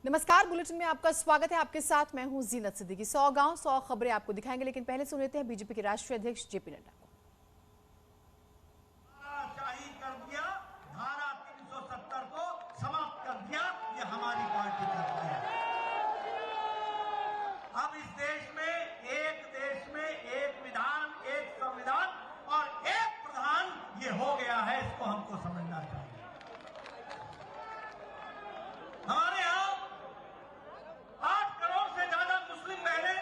नमस्कार, बुलेटिन में आपका स्वागत है। आपके साथ मैं हूं जीनत सिद्दीकी। 100 गांव 100 खबरें आपको दिखाएंगे, लेकिन पहले सुन लेते हैं बीजेपी के राष्ट्रीय अध्यक्ष जेपी नड्डा को। शाही कर दिया, धारा 370 को समाप्त कर दिया, ये हमारी पार्टी करती है। अब इस देश में एक विधान, एक संविधान और एक प्रधान, ये हो गया है। इसको हमको समझना चाहिए। हमारे यहां 8 करोड़ से ज्यादा मुस्लिम बहनें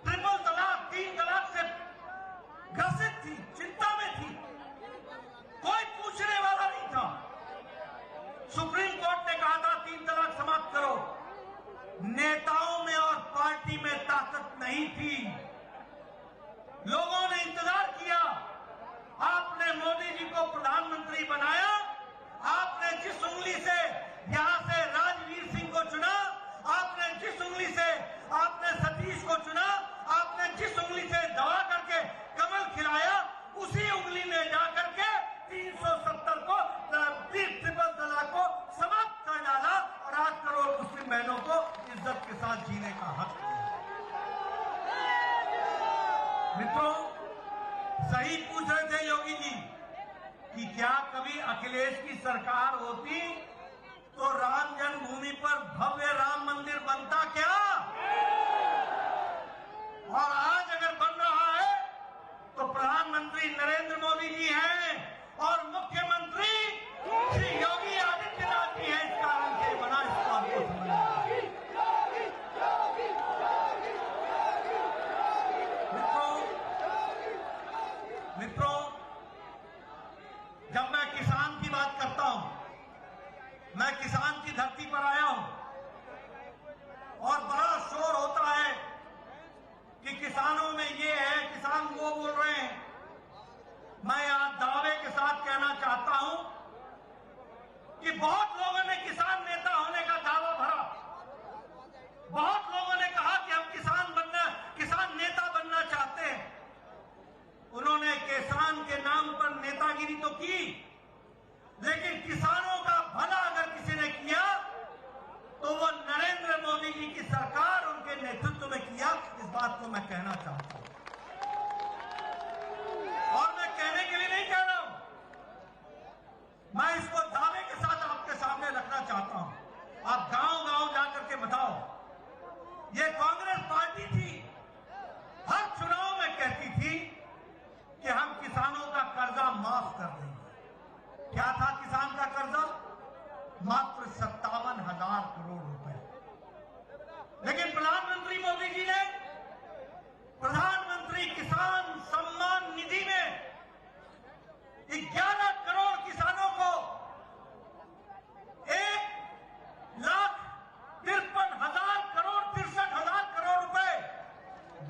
ट्रिपल तलाक, 3 तलाक से ग्रसित थी, चिंता में थी। कोई पूछने वाला नहीं था। सुप्रीम कोर्ट ने कहा था 3 तलाक समाप्त करो। नेताओं में और पार्टी में ताकत नहीं थी। लोगों ने इंतजार किया। आपने मोदी जी को प्रधानमंत्री बनाया। आपने जिस उंगली से यहां से राजवीर सिंह को चुना, आपने जिस उंगली से आपने सतीश को चुना, आपने जिस उंगली से दबा करके कमल खिलाया, उसी उंगली ने जाकर के 370 को, ट्रिपल तलाक को समाप्त कर डाला और 8 करोड़ मुस्लिम बहनों को इज्जत के साथ जीने का हक दिया। मित्रों, सही पूछ रहे थे योगी जी कि क्या कभी अखिलेश की सरकार होती तो राम जन्मभूमि पर भव्य राम मंदिर बनता क्या? और आज अगर बन रहा है तो प्रधानमंत्री नरेंद्र मोदी जी हैं और मुख्यमंत्री श्री योगी आदित्यनाथ जी हैं। इस कारण से बना, इसको आपको समझना है। मित्रों, जब मैं किसान की बात करता हूं, मैं किसान की धरती पर आया हूं और बड़ा शोर होता है कि किसानों में ये है, किसान वो बोल रहे हैं। मैं आज दावे के साथ कहना चाहता हूं कि बहुत लोगों ने किसान नेता होने का दावा भरा। बहुत लोगों ने कहा कि हम किसान नेता बनना चाहते हैं। उन्होंने किसान के नाम पर नेतागिरी तो की, लेकिन किसानों का भला अगर किसी ने किया तो वो नरेंद्र मोदी जी की सरकार उनके नेतृत्व में किया। इस बात को मैं कहना चाहता हूं और मैं कहने के लिए नहीं कह रहा हूं, मैं इसको दावे के साथ आपके सामने रखना चाहता हूं। आप गांव-गांव जाकर के बताओ। ये कांग्रेस पार्टी थी, हर चुनाव में कहती थी कि हम किसानों का कर्जा माफ कर देंगे। क्या था किसान का कर्जा? मात्र 57,000 करोड़ रुपए। लेकिन प्रधानमंत्री मोदी जी ने प्रधानमंत्री किसान सम्मान निधि में 11 करोड़ किसानों को 1,53,000 करोड़ रुपए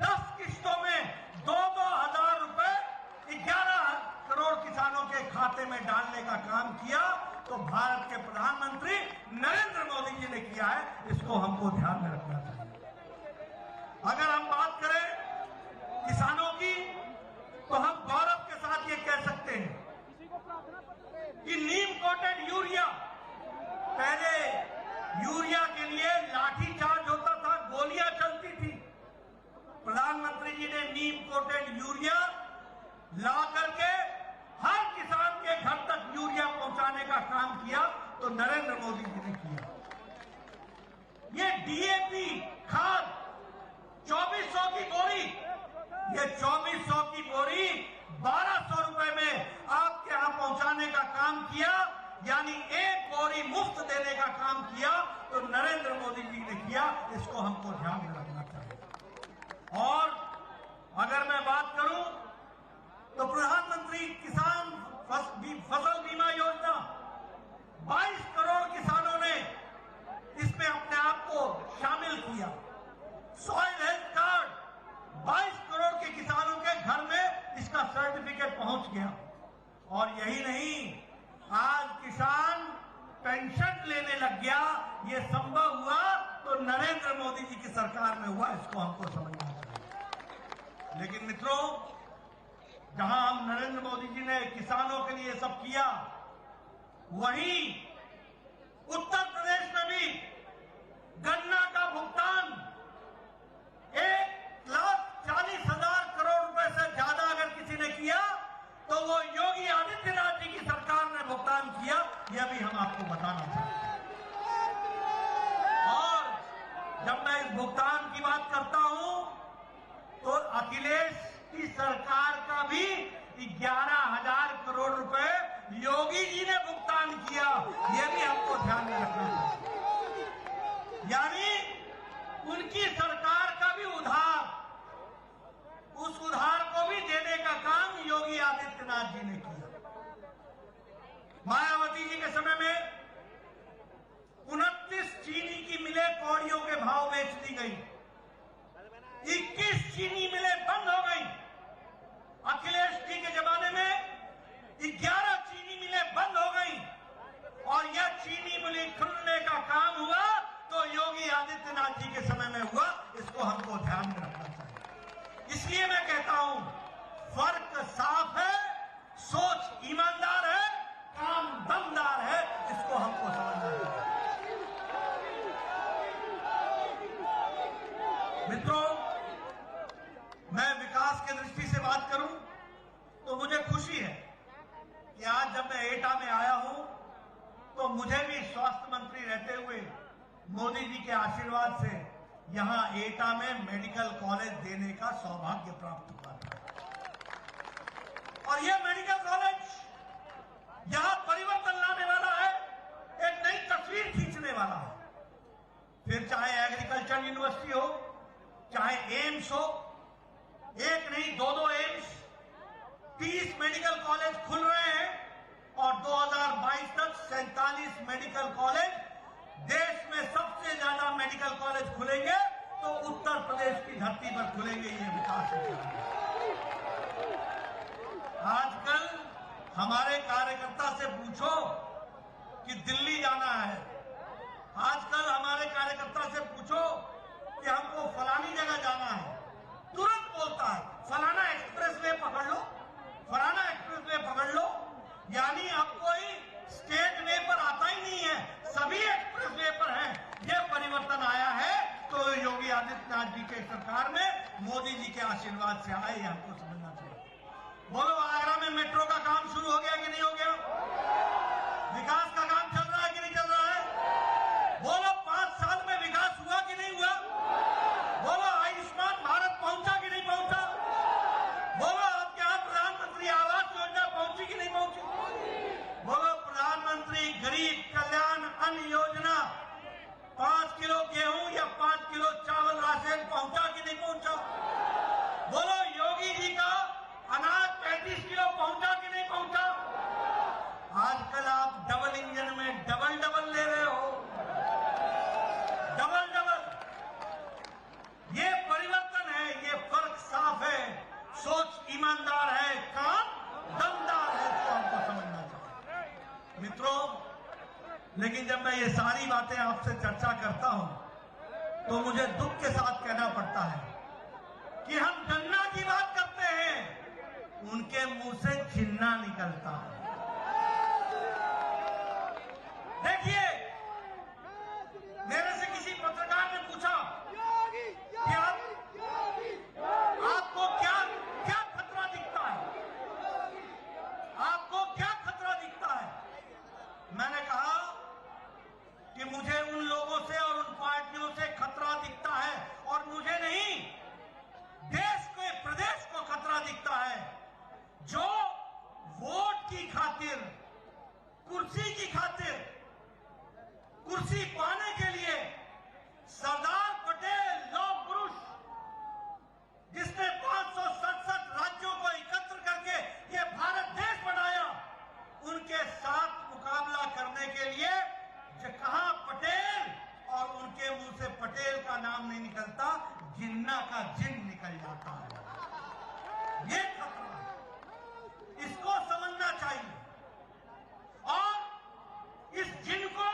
10 किस्तों में 2,000 रुपए 11 करोड़ किसानों के खाते में डालने का काम किया। तो भारत के प्रधानमंत्री नरेंद्र मोदी जी ने किया है। इसको हमको ध्यान में रखना चाहिए। अगर हम बात करें किसानों की तो हम गौरव के साथ ये कह सकते हैं कि नीम कोटेड यूरिया, पहले यूरिया के लिए लाठीचार्ज होता था, गोलियां चलती थी। प्रधानमंत्री जी ने नीम कोटेड यूरिया ला करके हर किसान के घर तक यूरिया पहुंचाने का काम किया। तो नरेंद्र मोदी जी ने किया। ये डीएपी खाद 2400 की बोरी, ये 2400 की बोरी 1200 रुपए में आपके यहां पहुंचाने का काम किया, यानी एक बोरी मुफ्त देने का काम किया। तो नरेंद्र मोदी जी ने किया। इसको हमको ध्यान में रखना चाहिए। और अगर मैं बात करूं तो प्रधानमंत्री किसान फसल बीमा योजना 22 करोड़ किसानों ने इसमें अपने आप को शामिल किया। सॉइल हेल्थ कार्ड 22 करोड़ के किसानों के घर में इसका सर्टिफिकेट पहुंच गया। और यही नहीं, आज किसान पेंशन लेने लग गया। ये संभव हुआ तो नरेंद्र मोदी जी की सरकार में हुआ। इसको हमको समझना चाहिए। लेकिन मित्रों, जहां हम नरेंद्र मोदी जी ने किसानों के लिए सब किया, वहीं उत्तर प्रदेश में भी गन्ना का भुगतान 1,40,000 करोड़ रुपए से ज्यादा अगर किसी ने किया तो वो योगी आदित्यनाथ जी की सरकार ने भुगतान किया, यह भी हम आपको बताना चाहते हैं। और जब मैं इस भुगतान की बात करता हूं तो अखिलेश की सरकार का भी 11,000 करोड़ रुपए योगी जी ने भुगतान किया, यह भी हमको ध्यान में रखना चाहिए। यानी उनकी सरकार का भी उधार, उस उधार को भी देने का काम योगी आदित्यनाथ जी ने किया। मायावती जी के समय में 29 चीनी की मिलें कौड़ियों के भाव बेच दी गई, 21 चीनी मिलें बंद हो गई। अखिलेश जी के जमाने में 11 चीनी मिलें बंद हो गई और यह चीनी मिलें खुलने का काम हुआ तो योगी आदित्यनाथ जी के समय में हुआ। इसको हमको ध्यान में रखना चाहिए। इसलिए मैं कहता हूं फर्क साफ है, सोच ईमानदार है, काम दमदार है, इसको हमको समझना है। मित्रों, मैं विकास की दृष्टि से बात करूं तो मुझे खुशी है कि आज जब मैं एटा में आया हूं तो मुझे भी स्वास्थ्य मंत्री रहते हुए मोदी जी के आशीर्वाद से यहां एटा में मेडिकल कॉलेज देने का सौभाग्य प्राप्त हुआ था। और यह मेडिकल कॉलेज यहां परिवर्तन लाने वाला है, एक नई तस्वीर खींचने वाला है। फिर चाहे एग्रीकल्चर यूनिवर्सिटी हो, चाहे एम्स हो, एक नहीं दो एम्स, 30 मेडिकल कॉलेज खुल रहे हैं और 2022 तक 47 मेडिकल कॉलेज, देश में सबसे ज्यादा मेडिकल कॉलेज खुलेंगे तो उत्तर प्रदेश की धरती पर खुलेंगे। ये विकास है। आजकल हमारे कार्यकर्ता से पूछो कि दिल्ली जाना है, आजकल हमारे कार्यकर्ता से पूछो कि हमको फलानी जगह जाना है, तुरंत बोलता है फलाना एक्सप्रेसवे पकड़ लो, फलाना एक्सप्रेसवे पकड़ लो। यानी अब कोई स्टेट वे पर आता ही नहीं है, सभी एक्सप्रेसवे पर है। यह परिवर्तन आया है तो योगी आदित्यनाथ जी के सरकार में मोदी जी के आशीर्वाद से आए, यह हमको समझना चाहिए। बोलो, आगरा में मेट्रो का काम शुरू हो गया कि नहीं हो गया? विकास का काम चल रहा है कि नहीं चल रहा है? बोलो, 5 साल में विकास हुआ कि नहीं हुआ? बोलो, आयुष्मान भारत पहुंचा कि नहीं पहुंचा? बोलो, आपके यहां प्रधानमंत्री आवास योजना पहुंची कि नहीं पहुंची? बोलो, प्रधानमंत्री गरीब कल्याण अन्न योजना 5 किलो गेहूं या 5 किलो चावल राशन पहुंचा कि नहीं पहुंचा? बोलो, योगी जी का अनाज 35 किलो पहुंचा कि नहीं पहुंचा? आजकल आप डबल इंजन में डबल ले रहे हो, डबल। ये परिवर्तन है, ये फर्क साफ है, सोच ईमानदार है, काम दमदार है, इसको हमको समझना चाहिए। मित्रों, लेकिन जब मैं ये सारी बातें आपसे चर्चा करता हूं तो मुझे दुख के साथ कहना पड़ता है कि हम गन्ना की बात करते हैं, उनके मुंह से जिन्ना निकलता है। देखिए, मेरे से किसी पत्रकार ने पूछा कि आपको क्या खतरा दिखता है, आपको क्या खतरा दिखता है? मैंने कहा कि मुझे उन लोगों से और उन पार्टियों से खतरा दिखता है, और मुझे नहीं, देश के प्रदेश को खतरा दिखता है, जो वोट की खातिर, कुर्सी की खातिर, कुर्सी पाने के लिए सरदार पटेल लौह पुरुष, जिसने 567 राज्यों को एकत्र करके ये भारत देश बनाया, उनके साथ मुकाबला करने के लिए कहां पटेल, और उनके मुंह से पटेल का नाम नहीं निकलता, जिन्ना का जिन निकल जाता है। ये खतरा है, इसको समझना चाहिए। और इस जिन को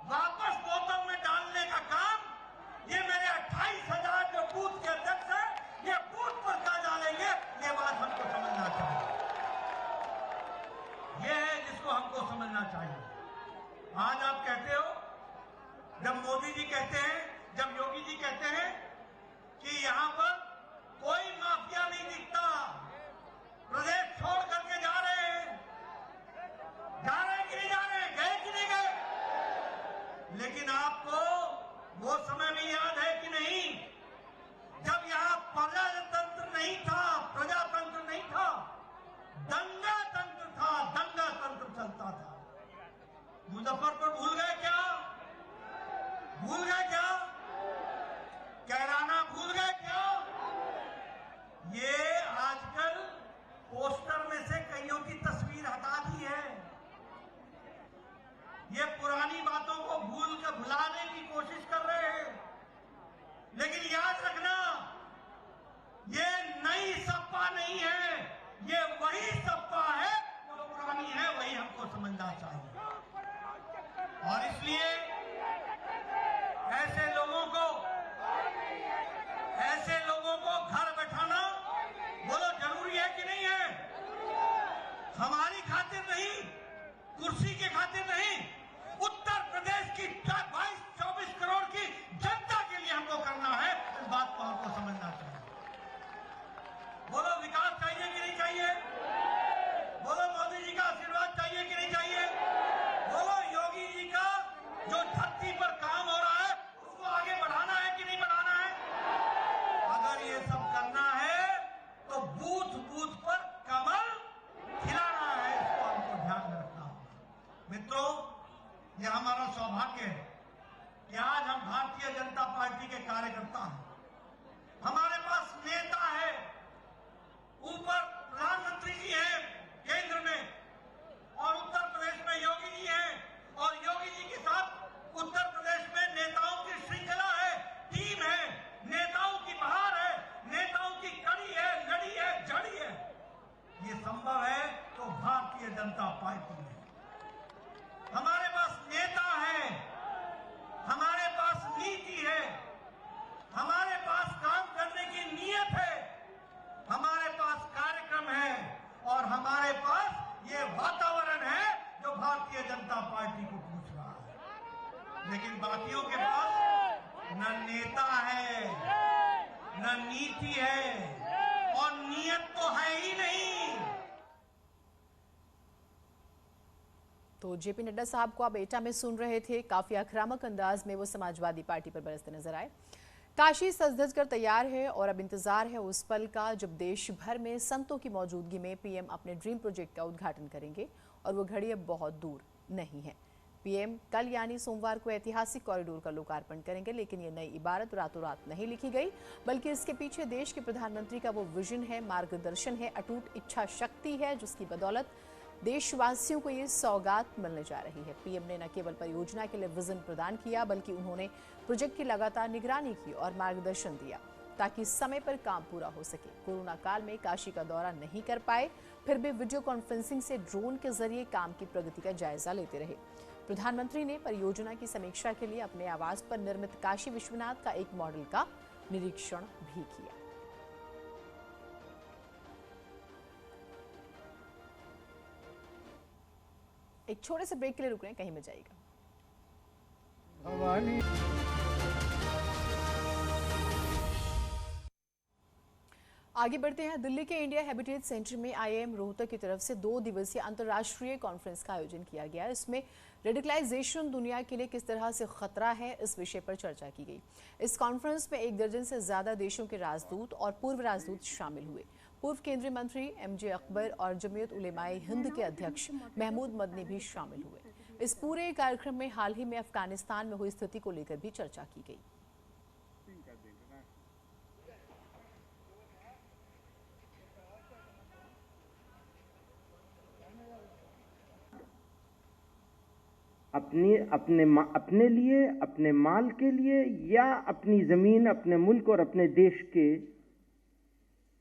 वापस बोतल में डालने का काम ये मेरे 28,000 जो बूथ के अध्यक्ष हैं, ये बूथ पर क्या डालेंगे, ये बात हमको समझना चाहिए। ये है जिसको हमको समझना चाहिए। आज आप कहते हो, जब मोदी जी कहते हैं, जब योगी जी कहते हैं कि यहां पर कोई माफिया नहीं दिखता, प्रदेश छोड़ करके जा रहे हैं कि नहीं जा रहे, गए कि नहीं गए? लेकिन आपको वो समय भी याद है कि नहीं, जब यहां प्रजातंत्र नहीं था, प्रजातंत्र नहीं था, दंगा तंत्र था, दंगा तंत्र चलता था। मुजफ्फरपुर भूल गए क्या? भूल गए क्या? कैराना भूल गए क्या? ये आजकल पोस्टर में से कईयों की तस्वीर हटा दी है। ये पुरानी बातों को भुलाने की कोशिश कर रहे हैं। लेकिन याद रखना, ये नई सपा नहीं है, ये वही सपा है जो पुरानी है, वही हमको समझना चाहिए। और इसलिए ऐसे लोगों को घर बैठाना बोलो जरूरी है कि नहीं है? हमारी खातिर नहीं, कुर्सी के खातिर नहीं, उत्तर प्रदेश की 22-24 करोड़ की जनता के लिए हमको करना है। इस बात को हमको समझना चाहिए। बोलो विकास चाहिए कि नहीं चाहिए? बोलो मोदी जी का आशीर्वाद चाहिए कि नहीं चाहिए? बोलो योगी जी का जो धरती पर काम हो रहा है उसको आगे बढ़ाना है कि नहीं बढ़ाना है? अगर ये सब करना है तो बूथ बूथ पर कमल खिलाना है, इसको हमको ध्यान में रखना होगा। मित्रों, यह हमारा सौभाग्य है कि आज हम भारतीय जनता पार्टी के कार्यकर्ता हैं। हमारे पास नेता है, ऊपर प्रधानमंत्री जी हैं केंद्र में, और उत्तर प्रदेश में योगी जी हैं, और योगी जी के साथ उत्तर प्रदेश में नेताओं की श्रृंखला है, टीम है, नेताओं की बहार है, नेताओं की कड़ी है, लड़ी है, जड़ी है। ये संभव है तो भारतीय जनता पार्टी में। हमारे पास नेता है, हमारे पास नीति है, हमारे पास काम करने की नीयत है, हमारे पास कार्यक्रम है, और हमारे पास ये वातावरण है जो भारतीय जनता पार्टी को पूछ रहा है। लेकिन बाकियों के पास न नेता है, न नीति है, और नीयत तो है ही नहीं। तो जेपी नड्डा साहब को आप एटा में सुन रहे थे। काफी आक्रामक अंदाज में वो समाजवादी पार्टी पर बरसते नजर आए। काशी सज-धज कर तैयार है और अब इंतजार है उस पल का जब देश भर में संतों की मौजूदगी में पीएम अपने ड्रीम प्रोजेक्ट का उद्घाटन करेंगे, और वो घड़ी अब बहुत दूर नहीं है। पीएम कल यानी सोमवार को ऐतिहासिक कॉरिडोर का लोकार्पण करेंगे, लेकिन ये नई इबारत रातों रात नहीं लिखी गई, बल्कि इसके पीछे देश के प्रधानमंत्री का वो विजन है, मार्गदर्शन है, अटूट इच्छा शक्ति है, जिसकी बदौलत देशवासियों को ये सौगात मिलने जा रही है। पीएम ने न केवल परियोजना के लिए विजन प्रदान किया, बल्कि उन्होंने प्रोजेक्ट की लगातार निगरानी की और मार्गदर्शन दिया ताकि समय पर काम पूरा हो सके। कोरोना काल में काशी का दौरा नहीं कर पाए, फिर भी वीडियो कॉन्फ्रेंसिंग से ड्रोन के जरिए काम की प्रगति का जायजा लेते रहे। प्रधानमंत्री ने परियोजना की समीक्षा के लिए अपने आवास पर निर्मित काशी विश्वनाथ का एक मॉडल का निरीक्षण भी किया। एक छोटे से ब्रेक के लिए रुक रहे हैं, कहीं में जाइएगा। आगे बढ़ते हैं। दिल्ली के इंडिया हैबिटेट सेंटर में आईआईएम रोहतक की तरफ से 2 दिवसीय अंतर्राष्ट्रीय कॉन्फ्रेंस का आयोजन किया गया। इसमें रेडिकलाइजेशन दुनिया के लिए किस तरह से खतरा है, इस विषय पर चर्चा की गई। इस कॉन्फ्रेंस में 1 दर्जन से ज्यादा देशों के राजदूत और पूर्व राजदूत शामिल हुए। पूर्व केंद्रीय मंत्री एमजे अकबर और जमीयत उलेमाए हिंद के अध्यक्ष महमूद मदनी भी शामिल हुए। इस पूरे कार्यक्रम में हाल ही में अफगानिस्तान में हुई स्थिति को लेकर भी चर्चा की गई। अपने लिए, अपने माल के लिए, या अपनी जमीन, अपने मुल्क और अपने देश के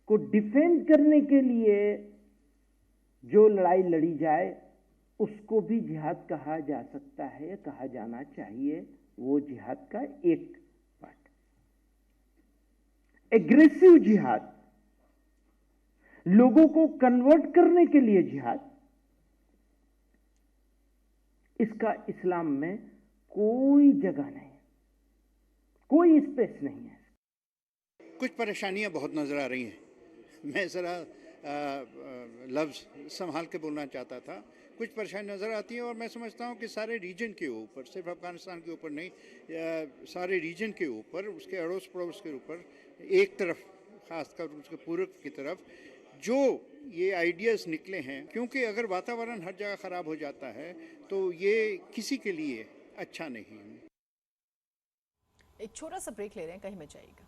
को डिफेंड करने के लिए जो लड़ाई लड़ी जाए, उसको भी जिहाद कहा जा सकता है, कहा जाना चाहिए। वो जिहाद का एक पार्ट। एग्रेसिव जिहाद, लोगों को कन्वर्ट करने के लिए जिहाद, इसका इस्लाम में कोई जगह नहीं, कोई स्पेस नहीं है। कुछ परेशानियां बहुत नज़र आ रही हैं। मैं ज़रा लफ्ज़ संभाल के बोलना चाहता था। कुछ परेशानी नज़र आती है और मैं समझता हूँ कि सारे रीजन के ऊपर, सिर्फ अफ़गानिस्तान के ऊपर नहीं, सारे रीजन के ऊपर, उसके अड़ोस पड़ोस के ऊपर, एक तरफ ख़ासकर उसके पूरब की तरफ जो ये आइडियाज़ निकले हैं, क्योंकि अगर वातावरण हर जगह ख़राब हो जाता है तो ये किसी के लिए अच्छा नहीं है। एक छोटा सा ब्रेक ले रहे हैं, कहीं मत जाइएगा।